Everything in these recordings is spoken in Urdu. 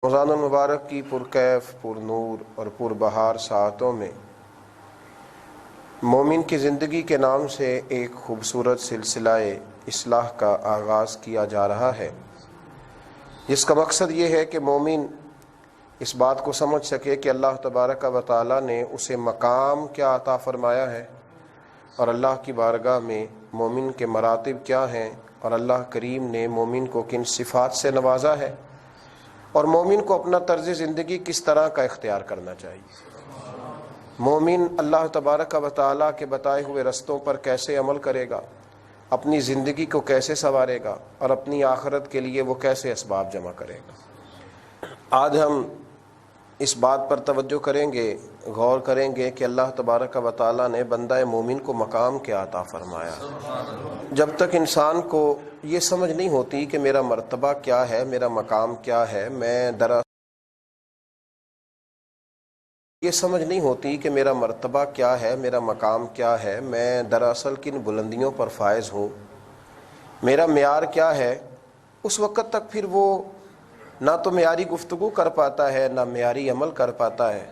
رمضان المبارک کی پرکیف، پر نور اور پر بہار ساعتوں میں مومن کی زندگی کے نام سے ایک خوبصورت سلسلہ اصلاح کا آغاز کیا جا رہا ہے، جس کا مقصد یہ ہے کہ مومن اس بات کو سمجھ سکے کہ اللہ تبارک و تعالی نے اسے مقام کیا عطا فرمایا ہے اور اللہ کی بارگاہ میں مومن کے مراتب کیا ہیں، اور اللہ کریم نے مومن کو کن صفات سے نوازا ہے، اور مومن کو اپنا طرز زندگی کس طرح کا اختیار کرنا چاہیے۔ مومن اللہ تبارک و تعالیٰ کے بتائے ہوئے رستوں پر کیسے عمل کرے گا، اپنی زندگی کو کیسے سنوارے گا، اور اپنی آخرت کے لیے وہ کیسے اسباب جمع کرے گا۔ آج ہم اس بات پر توجہ کریں گے، غور کریں گے کہ اللہ تبارک و تعالیٰ نے بندہ مومن کو مقام کیا عطا فرمایا۔ جب تک انسان کو یہ سمجھ نہیں ہوتی کہ میرا مرتبہ کیا ہے، میرا مقام کیا ہے، میں دراصل کن بلندیوں پر فائز ہوں، میرا معیار کیا ہے، اس وقت تک پھر وہ نہ تو معیاری گفتگو کر پاتا ہے، نہ معیاری عمل کر پاتا ہے،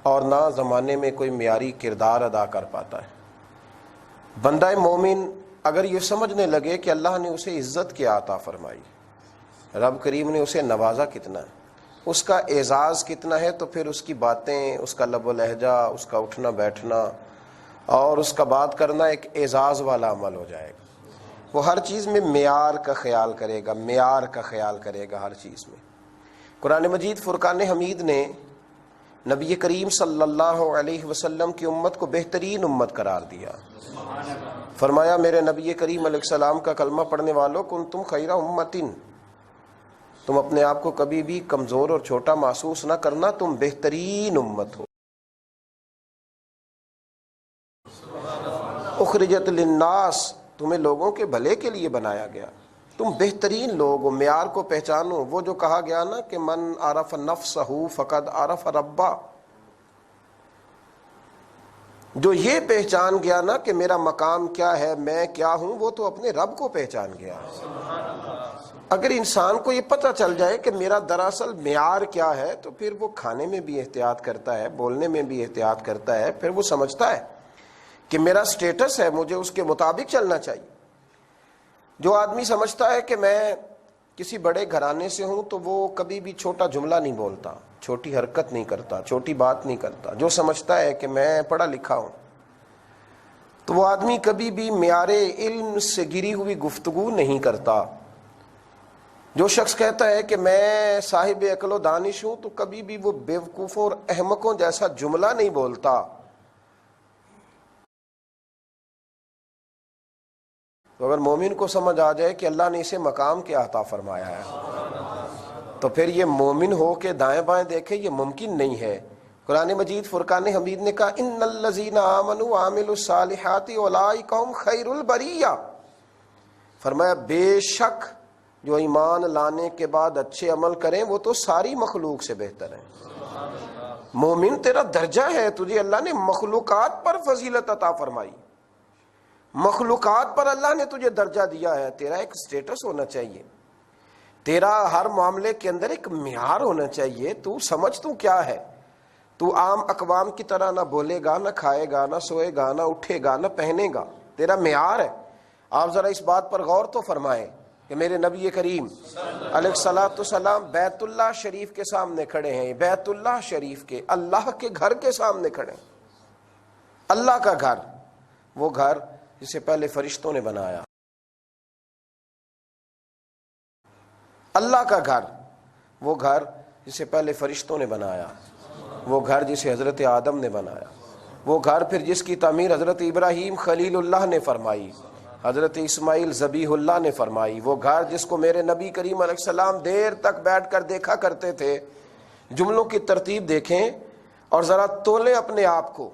اور نہ زمانے میں کوئی معیاری کردار ادا کر پاتا ہے۔ بندہ مومن اگر یہ سمجھنے لگے کہ اللہ نے اسے عزت کیا عطا فرمائی، رب کریم نے اسے نوازا کتنا ہے، اس کا اعزاز کتنا ہے، تو پھر اس کی باتیں، اس کا لب و لہجہ، اس کا اٹھنا بیٹھنا اور اس کا بات کرنا ایک اعزاز والا عمل ہو جائے گا۔ وہ ہر چیز میں معیار کا خیال کرے گا، معیار کا خیال کرے گا ہر چیز میں۔ قرآن مجید فرقان حمید نے نبی کریم صلی اللہ علیہ وسلم کی امت کو بہترین امت قرار دیا۔ فرمایا میرے نبی کریم علیہ السلام کا کلمہ پڑھنے والوں، کنتم خیر امتن، تم اپنے آپ کو کبھی بھی کمزور اور چھوٹا محسوس نہ کرنا، تم بہترین امت ہو۔ اخرجت للناس، تمہیں لوگوں کے بھلے کے لیے بنایا گیا، تم بہترین لوگ ہو۔ معیار کو پہچانو، وہ جو کہا گیا نا کہ من عرف نفسہ فقد عرف ربہ، جو یہ پہچان گیا نا کہ میرا مقام کیا ہے، میں کیا ہوں، وہ تو اپنے رب کو پہچان گیا۔ اگر انسان کو یہ پتہ چل جائے کہ میرا دراصل معیار کیا ہے، تو پھر وہ کھانے میں بھی احتیاط کرتا ہے، بولنے میں بھی احتیاط کرتا ہے، پھر وہ سمجھتا ہے کہ میرا سٹیٹس ہے، مجھے اس کے مطابق چلنا چاہیے۔ جو آدمی سمجھتا ہے کہ میں کسی بڑے گھرانے سے ہوں، تو وہ کبھی بھی چھوٹا جملہ نہیں بولتا، چھوٹی حرکت نہیں کرتا، چھوٹی بات نہیں کرتا۔ جو سمجھتا ہے کہ میں پڑھا لکھا ہوں، تو وہ آدمی کبھی بھی معیار علم سے گری ہوئی گفتگو نہیں کرتا۔ جو شخص کہتا ہے کہ میں صاحب عقل و دانش ہوں، تو کبھی بھی وہ بیوقوفوں اور احمقوں جیسا جملہ نہیں بولتا۔ تو اگر مومن کو سمجھ آ جائے کہ اللہ نے اسے مقام کیا عطا فرمایا ہے، تو پھر یہ مومن ہو کے دائیں بائیں دیکھے، یہ ممکن نہیں ہے۔ قرآن مجید فرقان حمید نے کہا ان الذین آمنوا وعملوا الصالحات اولئک هم خیر البریہ، فرمایا بے شک جو ایمان لانے کے بعد اچھے عمل کریں وہ تو ساری مخلوق سے بہتر ہیں۔ مومن تیرا درجہ ہے، تجھے اللہ نے مخلوقات پر فضیلت عطا فرمائی، مخلوقات پر اللہ نے تجھے درجہ دیا ہے۔ تیرا ایک سٹیٹس ہونا چاہیے، تیرا ہر معاملے کے اندر ایک معیار ہونا چاہیے۔ تو سمجھ تو کیا ہے، تو عام اقوام کی طرح نہ بولے گا، نہ کھائے گا، نہ سوئے گا، نہ اٹھے گا، نہ پہنے گا، تیرا معیار ہے۔ آپ ذرا اس بات پر غور تو فرمائیں کہ میرے نبی کریم علیہ الصلوۃ والسلام بیت اللہ شریف کے سامنے کھڑے ہیں، بیت اللہ شریف کے، اللہ کے گھر کے سامنے کھڑے ہیں۔ اللہ کا گھر، وہ گھر جسے پہلے فرشتوں نے بنایا، اللہ کا گھر، وہ گھر جسے پہلے فرشتوں نے بنایا، وہ گھر جسے حضرت آدم نے بنایا، وہ گھر پھر جس کی تعمیر حضرت ابراہیم خلیل اللہ نے فرمائی، حضرت اسماعیل ذبیح اللہ نے فرمائی، وہ گھر جس کو میرے نبی کریم علیہ السلام دیر تک بیٹھ کر دیکھا کرتے تھے۔ جملوں کی ترتیب دیکھیں اور ذرا تولیں اپنے آپ کو،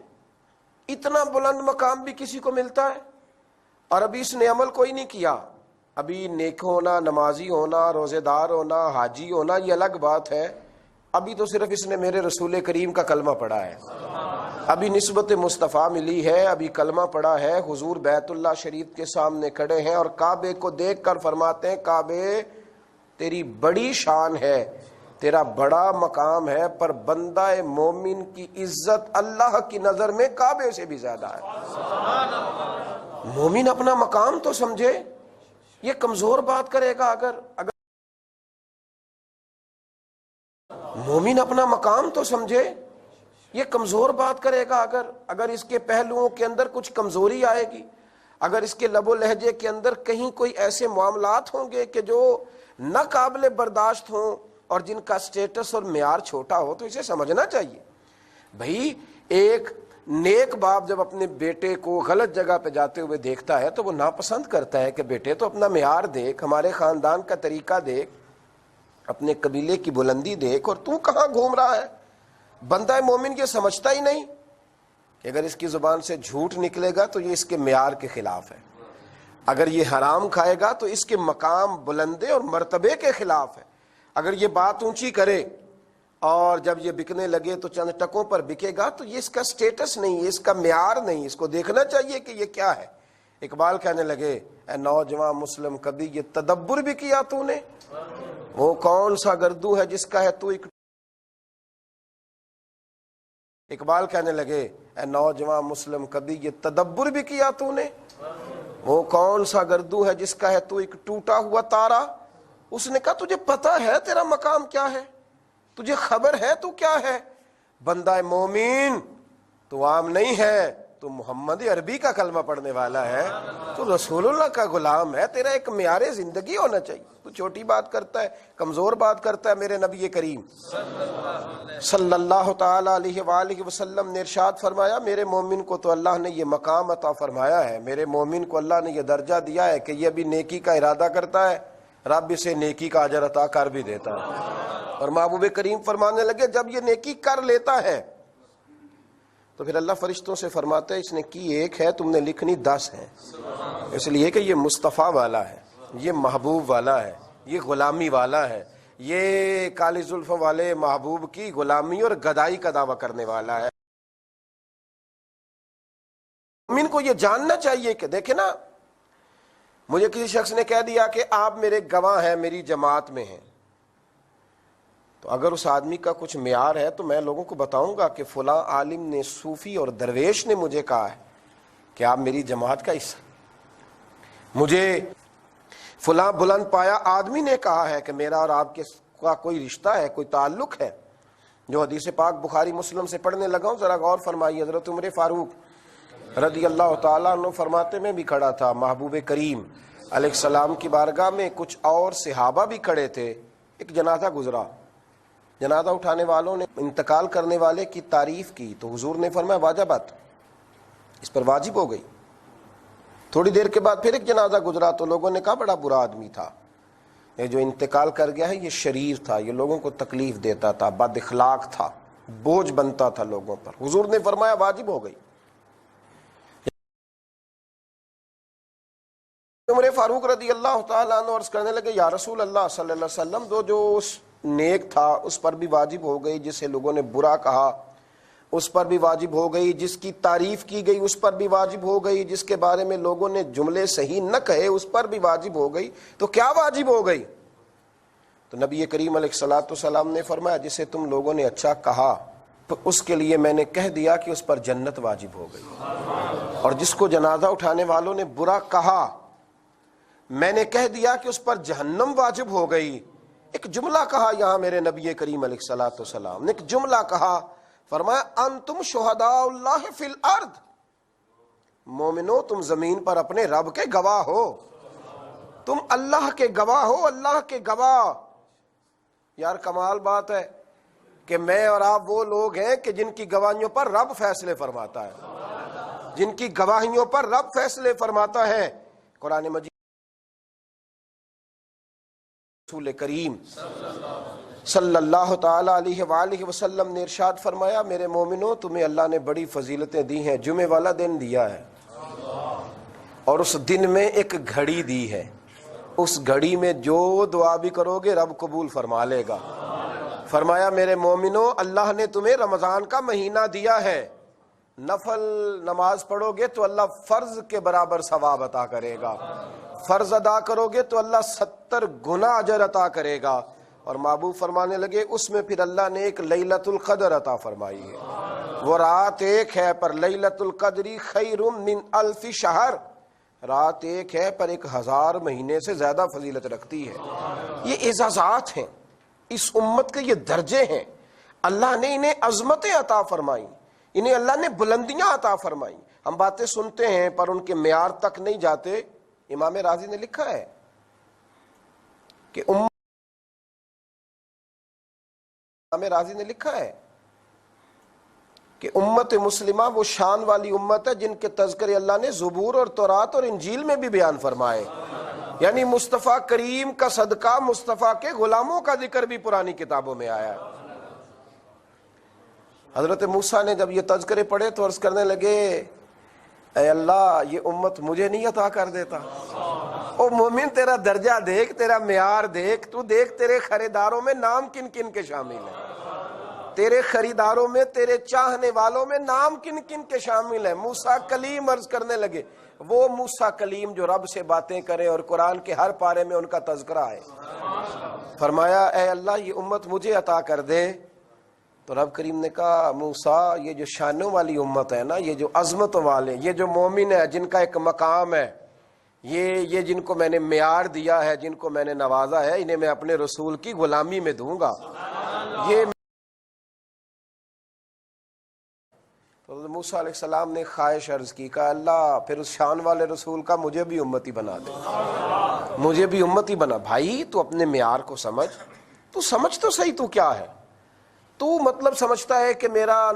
اتنا بلند مقام بھی کسی کو ملتا ہے، اور ابھی اس نے عمل کوئی نہیں کیا۔ ابھی نیک ہونا، نمازی ہونا، روزے دار ہونا، حاجی ہونا یہ الگ بات ہے، ابھی تو صرف اس نے میرے رسول کریم کا کلمہ پڑھا ہے، ابھی نسبت مصطفیٰ ملی ہے، ابھی کلمہ پڑھا ہے، حضور بیت اللہ شریف کے سامنے کھڑے ہیں اور کعبے کو دیکھ کر فرماتے ہیں کعبے تیری بڑی شان ہے، تیرا بڑا مقام ہے، پر بندہ مومن کی عزت اللہ کی نظر میں کعبے سے بھی زیادہ ہے۔ مومن اپنا مقام تو سمجھے، یہ کمزور بات کرے گا اگر مومن اپنا مقام تو سمجھے، یہ کمزور بات کرے گا اگر اس کے پہلوؤں کے اندر کچھ کمزوری آئے گی، اگر اس کے لب و لہجے کے اندر کہیں کوئی ایسے معاملات ہوں گے کہ جو نہ قابل برداشت ہوں اور جن کا سٹیٹس اور معیار چھوٹا ہو، تو اسے سمجھنا چاہیے۔ بھئی ایک نیک باپ جب اپنے بیٹے کو غلط جگہ پہ جاتے ہوئے دیکھتا ہے تو وہ ناپسند کرتا ہے کہ بیٹے تو اپنا معیار دیکھ، ہمارے خاندان کا طریقہ دیکھ، اپنے قبیلے کی بلندی دیکھ، اور تو کہاں گھوم رہا ہے۔ بندہ مومن یہ سمجھتا ہی نہیں کہ اگر اس کی زبان سے جھوٹ نکلے گا تو یہ اس کے معیار کے خلاف ہے، اگر یہ حرام کھائے گا تو اس کے مقام بلندے اور مرتبے کے خلاف ہے، اگر یہ بات اونچی کرے اور جب یہ بکنے لگے تو چند ٹکوں پر بکے گا تو یہ اس کا سٹیٹس نہیں، یہ اس کا معیار نہیں، اس کو دیکھنا چاہیے کہ یہ کیا ہے۔ اقبال کہنے لگے، اے نوجوان مسلم کبھی یہ تدبر بھی کیا تو نے، وہ کون سا گردو ہے جس کا ہے تو ایک۔ اقبال کہنے لگے، اے نوجوان مسلم کبھی یہ تدبر بھی کیا تو نے، وہ کون سا گردو ہے جس کا ہے تو ایک ٹوٹا ہوا تارا۔ اس نے کہا تجھے پتا ہے تیرا مقام کیا ہے، تجھے خبر ہے تو کیا ہے۔ بندہ مومن تو عام نہیں ہے، تو محمد عربی کا کلمہ پڑھنے والا ہے، تو رسول اللہ کا غلام ہے، تیرا ایک معیار زندگی ہونا چاہیے۔ تو چھوٹی بات کرتا ہے، کمزور بات کرتا ہے۔ میرے نبی کریم صلی اللہ تعالی علیہ وآلہ وسلم نے ارشاد فرمایا، میرے مومن کو تو اللہ نے یہ مقام عطا فرمایا ہے، میرے مومن کو اللہ نے یہ درجہ دیا ہے کہ یہ بھی نیکی کا ارادہ کرتا ہے، رب اسے نیکی کا اجر عطا کر بھی دیتا ہے۔ اور محبوب کریم فرمانے لگے، جب یہ نیکی کر لیتا ہے تو پھر اللہ فرشتوں سے فرماتا ہے، اس نے کی ایک ہے، تم نے لکھنی 10 ہے، اس لیے کہ یہ مصطفیٰ والا ہے، یہ محبوب والا ہے، یہ غلامی والا ہے، یہ کالی زلف والے محبوب کی غلامی اور گدائی کا دعویٰ کرنے والا ہے۔ مومن کو یہ جاننا چاہیے کہ دیکھیں نا، مجھے کسی شخص نے کہہ دیا کہ آپ میرے گواہ ہیں، میری جماعت میں ہیں، تو اگر اس آدمی کا کچھ معیار ہے تو میں لوگوں کو بتاؤں گا کہ فلاں عالم نے، صوفی اور درویش نے مجھے کہا ہے کہ آپ میری جماعت کا حصہ، مجھے فلاں بلند پایا آدمی نے کہا ہے کہ میرا اور آپ کے کا کوئی رشتہ ہے، کوئی تعلق ہے۔ جو حدیث پاک بخاری مسلم سے پڑھنے لگا ہوں، ذرا غور فرمائیے۔ حضرت عمر فاروق رضی اللہ تعالیٰ عنہ فرماتے، میں بھی کھڑا تھا، محبوب کریم علیہ السلام کی بارگاہ میں کچھ اور صحابہ بھی کھڑے تھے، ایک جنازہ گزرا، جنازہ اٹھانے والوں نے انتقال کرنے والے کی تعریف کی تو حضور نے فرمایا واجبت، اس پر واجب ہو گئی۔ تھوڑی دیر کے بعد پھر ایک جنازہ گزرا تو لوگوں نے کہا بڑا برا آدمی تھا، یہ جو انتقال کر گیا ہے یہ شریر تھا، یہ لوگوں کو تکلیف دیتا تھا، بد اخلاق تھا، بوجھ بنتا تھا لوگوں پر۔ حضور نے فرمایا واجب ہو گئی۔ عمر فاروق رضی اللہ تعالیٰ عنہ عرض کرنے لگے، یا رسول اللہ صلی اللہ علیہ وسلم، جو اس نیک تھا اس پر بھی واجب ہو گئی، جسے لوگوں نے برا کہا اس پر بھی واجب ہو گئی، جس کی تعریف کی گئی اس پر بھی واجب ہو گئی، جس کے بارے میں لوگوں نے جملے صحیح نہ کہے اس پر بھی واجب ہو گئی، تو کیا واجب ہو گئی؟ تو نبی کریم علیہ الصلوۃ والسلام نے فرمایا، جسے تم لوگوں نے اچھا کہا تو اس کے لیے میں نے کہہ دیا کہ اس پر جنت واجب ہو گئی، اور جس کو جنازہ اٹھانے والوں نے برا کہا میں نے کہہ دیا کہ اس پر جہنم واجب ہو گئی۔ ایک جملہ کہا یہاں میرے نبی کریم علیہ الصلوۃ والسلام نے، ایک جملہ کہا، فرمایا انتم شہداء اللہ فی الارض، مومنو تم زمین پر اپنے رب کے گواہ ہو، تم اللہ کے گواہ ہو، اللہ کے گواہ۔ یار کمال بات ہے کہ میں اور آپ وہ لوگ ہیں کہ جن کی گواہیوں پر رب فیصلے فرماتا ہے، جن کی گواہیوں پر رب فیصلے فرماتا ہے۔ قرآن مجید رسول کریم صلی اللہ تعالی علیہ وآلہ وسلم نے ارشاد فرمایا، میرے مومنوں تمہیں اللہ نے بڑی فضیلتیں دی ہیں، جمعے والا دن دیا ہے، اور اس دن میں ایک گھڑی دی ہے، اس گھڑی میں جو دعا بھی کرو گے رب قبول فرما لے گا۔ فرمایا میرے مومنوں اللہ نے تمہیں رمضان کا مہینہ دیا ہے، نفل نماز پڑھو گے تو اللہ فرض کے برابر ثواب عطا کرے گا، فرض ادا کرو گے تو اللہ 70 گنا اجر عطا کرے گا، اور محبوب فرمانے لگے اس میں پھر اللہ نے ایک لیلۃ القدر عطا فرمائی ہے، وہ رات ایک ہے پر لیلۃ القدری خیر من الف شہر، رات ایک ہے پر 1000 مہینے سے زیادہ فضیلت رکھتی ہے۔ یہ اعزازات ہیں، اس امت کے یہ درجے ہیں، اللہ نے انہیں عظمتیں عطا فرمائیں، انہیں اللہ نے بلندیاں عطا فرمائیں۔ ہم باتیں سنتے ہیں پر ان کے معیار تک نہیں جاتے۔ امام راضی نے لکھا ہے کہ امام راضی نے لکھا ہے کہ امت مسلمہ وہ شان والی امت ہے جن کے تذکرے اللہ نے زبور اور تورات اور انجیل میں بھی بیان فرمائے، یعنی مصطفیٰ کریم کا صدقہ مصطفیٰ کے غلاموں کا ذکر بھی پرانی کتابوں میں آیا ہے۔ حضرت موسیٰ نے جب یہ تذکرے پڑھے تو عرض کرنے لگے اے اللہ یہ امت مجھے نہیں عطا کر دیتا؟ او مومن تیرا درجہ دیکھ، تیرا معیار دیکھ، تو دیکھ تیرے خریداروں میں نام کن کن کے شامل ہیں، تیرے خریداروں میں، تیرے چاہنے والوں میں نام کن کن کے شامل ہیں۔ موسیٰ کلیم عرض کرنے لگے، وہ موسیٰ کلیم جو رب سے باتیں کرے اور قرآن کے ہر پارے میں ان کا تذکرہ ہے۔ فرمایا اے اللہ یہ امت مجھے عطا کر دے، تو رب کریم نے کہا موسیٰ یہ جو شانوں والی امت ہے نا، یہ جو عظمتوں والے، یہ جو مومن ہے جن کا ایک مقام ہے، یہ جن کو میں نے معیار دیا ہے، جن کو میں نے نوازا ہے، انہیں میں اپنے رسول کی غلامی میں دوں گا۔ یہ تو موسیٰ علیہ السلام نے خواہش عرض کی، کہا اللہ پھر اس شان والے رسول کا مجھے بھی امتی بنا دے، مجھے بھی امتی بنا۔ بھائی تو اپنے معیار کو سمجھ، تو سمجھ تو صحیح تو کیا ہے؟ تو مطلب سمجھتا ہے کہ میرا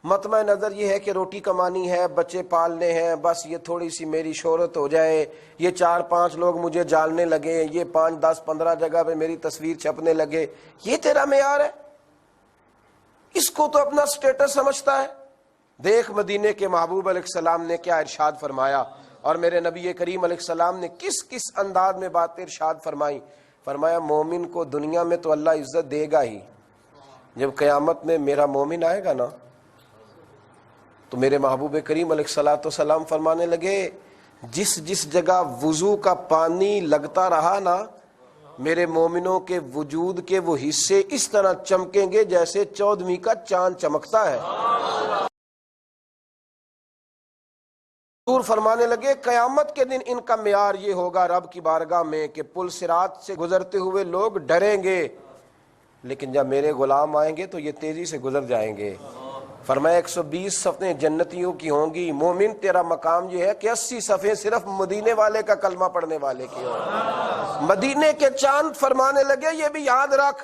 مطمع نظر یہ ہے کہ روٹی کمانی ہے، بچے پالنے ہیں، بس یہ تھوڑی سی میری شہرت ہو جائے، یہ 4-5 لوگ مجھے جاننے لگے، یہ 5, 10, 15 جگہ پہ میری تصویر چھپنے لگے، یہ تیرا معیار ہے؟ اس کو تو اپنا سٹیٹس سمجھتا ہے۔ دیکھ مدینے کے محبوب علیہ السلام نے کیا ارشاد فرمایا، اور میرے نبی کریم علیہ السلام نے کس کس انداز میں باتیں ارشاد فرمائی۔ فرمایا مومن کو دنیا میں تو اللہ عزت دے گا ہی، جب قیامت میں میرا مومن آئے گا نا تو میرے محبوب کریم علیہ السلام فرمانے لگے جس جس جگہ وضو کا پانی لگتا رہا نا، میرے مومنوں کے وجود کے وہ حصے اس طرح چمکیں گے جیسے 14ویں کا چاند چمکتا ہے۔ حضور فرمانے لگے قیامت کے دن ان کا معیار یہ ہوگا رب کی بارگاہ میں کہ پل صراط سے گزرتے ہوئے لوگ ڈریں گے، لیکن جب میرے غلام آئیں گے تو یہ تیزی سے گزر جائیں گے۔ فرمایا 120 صفیں جنتیوں کی ہوں گی، مومن تیرا مقام یہ ہے کہ 80 صفیں صرف مدینے والے کا کلمہ پڑھنے والے کی ہوں۔ مدینے کے چاند فرمانے لگے یہ بھی یاد رکھ،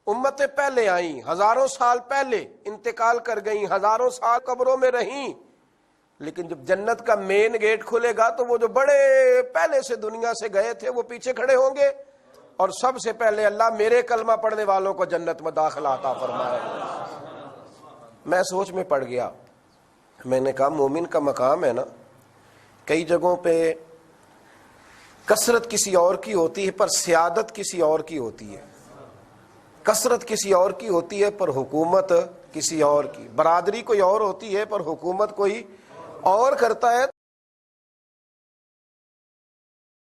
امتیں پہلے آئیں، ہزاروں سال پہلے انتقال کر گئیں، ہزاروں سال قبروں میں رہیں، لیکن جب جنت کا مین گیٹ کھلے گا تو وہ جو بڑے پہلے سے دنیا سے گئے تھے وہ پیچھے کھڑے ہوں گے، اور سب سے پہلے اللہ میرے کلمہ پڑھنے والوں کو جنت میں داخلہ عطا فرمائے۔ میں سوچ میں پڑ گیا، میں نے کہا مومن کا مقام ہے نا، کئی جگہوں پہ کثرت کسی اور کی ہوتی ہے پر سیادت کسی اور کی ہوتی ہے، کثرت کسی اور کی ہوتی ہے پر حکومت کسی اور کی، برادری کوئی اور ہوتی ہے پر حکومت کوئی اور کرتا ہے۔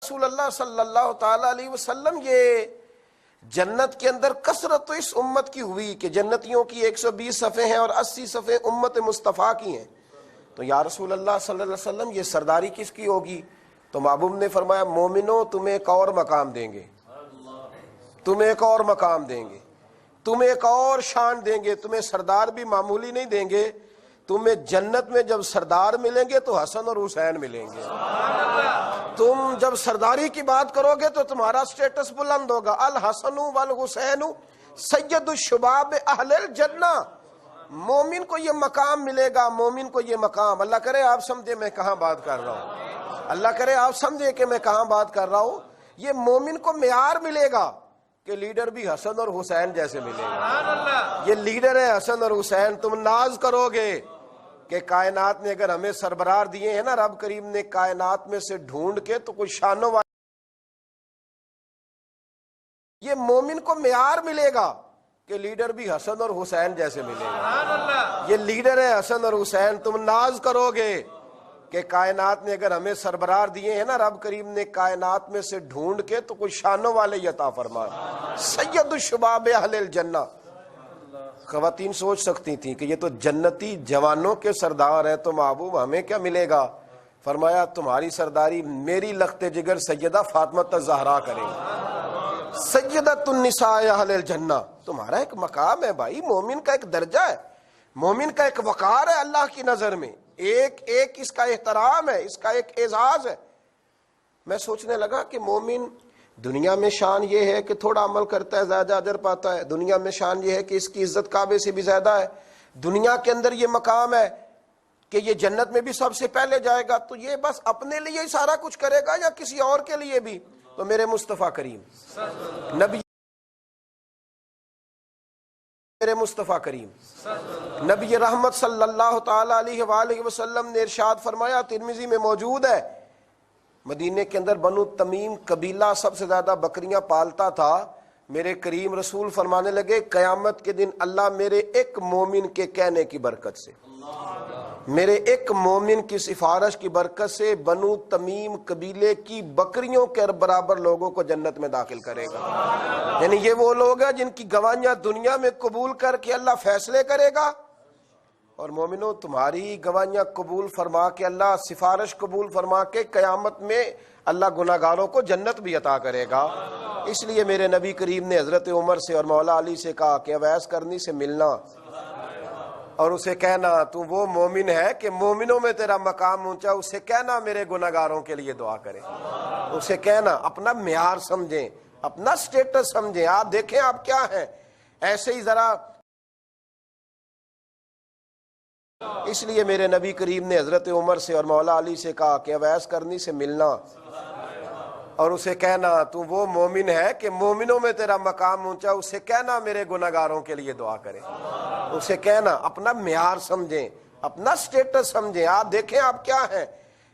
رسول اللہ صلی اللہ تعالی علیہ وسلم یہ جنت کے اندر کثرت تو اس امت کی ہوئی کہ جنتیوں کی 120 صفیں ہیں اور 80 صفیں امت مصطفیٰ کی ہیں، تو یا رسول اللہ صلی اللہ علیہ وسلم یہ سرداری کس کی ہوگی؟ تو محبوب نے فرمایا مومنوں تمہیں ایک اور مقام دیں گے، تمہیں ایک اور مقام دیں گے، تمہیں ایک اور شان دیں گے، تمہیں سردار بھی معمولی نہیں دیں گے، تمہیں جنت میں جب سردار ملیں گے تو حسن اور حسین ملیں گے۔ تم جب سرداری کی بات کرو گے تو تمہارا سٹیٹس بلند ہوگا، الحسن والحسین سید الشباب اہل الجنہ۔ مومن کو یہ مقام ملے گا، مومن کو یہ مقام، اللہ کرے آپ سمجھے میں کہاں بات کر رہا ہوں، اللہ کرے آپ سمجھے کہ میں کہاں بات کر رہا ہوں۔ یہ مومن کو معیار ملے گا کہ لیڈر بھی حسن اور حسین جیسے ملے گا، یہ لیڈر ہے حسن اور حسین، تم ناز کرو گے کہ کائنات نے اگر ہمیں سربراہ دیے ہیں نا رب کریم نے کائنات میں سے ڈھونڈ کے، تو کوئی شانوں والا یہ مومن کو معیار ملے گا کہ لیڈر بھی حسن اور حسین جیسے ملے گا، یہ لیڈر ہے حسن اور حسین، تم ناز کرو گے کہ کائنات نے اگر ہمیں سربراہ دیے ہیں نا رب کریم نے کائنات میں سے ڈھونڈ کے تو کوئی شانوں والے ہی عطا فرمائے، سید الشباب اہل الجنہ۔ خواتین سوچ سکتی تھیں کہ یہ تو جنتی جوانوں کے سردار ہیں، تو محبوب ہمیں کیا ملے گا؟ فرمایا تمہاری سرداری میری لخت جگر سیدہ فاطمہ الزہرا کرے گی، سیدۃ النساء اہل الجنہ۔ تمہارا ایک مقام ہے بھائی، مومن کا ایک درجہ ہے، مومن کا ایک وقار ہے اللہ کی نظر میں، ایک ایک اس کا احترام ہے، اس کا ایک اعزاز ہے۔ میں سوچنے لگا کہ مومن دنیا میں شان یہ ہے کہ تھوڑا عمل کرتا ہے زیادہ اجر پاتا ہے، دنیا میں شان یہ ہے کہ اس کی عزت کعبے سے بھی زیادہ ہے، دنیا کے اندر یہ مقام ہے کہ یہ جنت میں بھی سب سے پہلے جائے گا، تو یہ بس اپنے لیے ہی سارا کچھ کرے گا یا کسی اور کے لیے بھی؟ تو میرے مصطفیٰ کریم نبی، میرے مصطفیٰ کریم نبی رحمت صلی اللہ تعالی علیہ وآلہ وسلم نے ارشاد فرمایا، ترمذی میں موجود ہے، مدینے کے اندر بنو تمیم قبیلہ سب سے زیادہ بکریاں پالتا تھا۔ میرے کریم رسول فرمانے لگے قیامت کے دن اللہ میرے ایک مومن کے کہنے کی برکت سے، میرے ایک مومن کی سفارش کی برکت سے بنو تمیم قبیلے کی بکریوں کے برابر لوگوں کو جنت میں داخل کرے گا۔ یعنی یہ وہ لوگ ہیں جن کی گواہیاں دنیا میں قبول کر کے اللہ فیصلے کرے گا، اور مومنوں تمہاری گواہیاں قبول فرما کے اللہ سفارش قبول فرما کے قیامت میں اللہ گناہگاروں کو جنت بھی عطا کرے گا۔ اس لیے میرے نبی کریم نے حضرت عمر سے اور مولا علی سے کہا کہ اویس کرنی سے ملنا اور اسے کہنا تو وہ مومن ہے کہ مومنوں میں تیرا مقام اونچا، اسے کہنا میرے گناہگاروں کے لیے دعا کرے، اسے کہنا، اپنا معیار سمجھیں، اپنا سٹیٹس سمجھیں، آپ دیکھیں آپ کیا ہیں، ایسے ہی ذرا۔ اس لیے میرے نبی کریم نے حضرت عمر سے اور مولا علی سے کہا کہ اویس کرنی سے ملنا اور اسے کہنا تو وہ مومن ہے کہ مومنوں میں تیرا مقام اونچا، اسے کہنا میرے گناہگاروں کے لیے دعا کرے، اسے کہنا، اپنا معیار سمجھیں، اپنا سٹیٹس سمجھیں، آپ دیکھیں آپ کیا ہیں،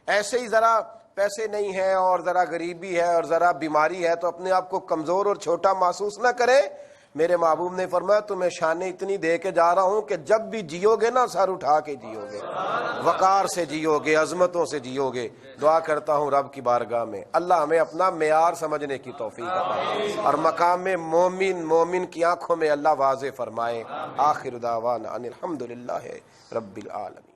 ایسے ہی ذرا پیسے نہیں ہیں اور ذرا غریبی ہے اور ذرا بیماری ہے تو اپنے آپ کو کمزور اور چھوٹا محسوس نہ کریں۔ میرے محبوب نے فرمایا تمہیں شانیں اتنی دے کے جا رہا ہوں کہ جب بھی جیو گے نا سر اٹھا کے جیو گے، وقار سے جیو گے، عظمتوں سے جیو گے۔ دعا کرتا ہوں رب کی بارگاہ میں اللہ ہمیں اپنا معیار سمجھنے کی توفیق عطا اور مقام مومن کی آنکھوں میں اللہ واضح فرمائے۔ آخر دعوانا ان الحمدللہ رب العالمین۔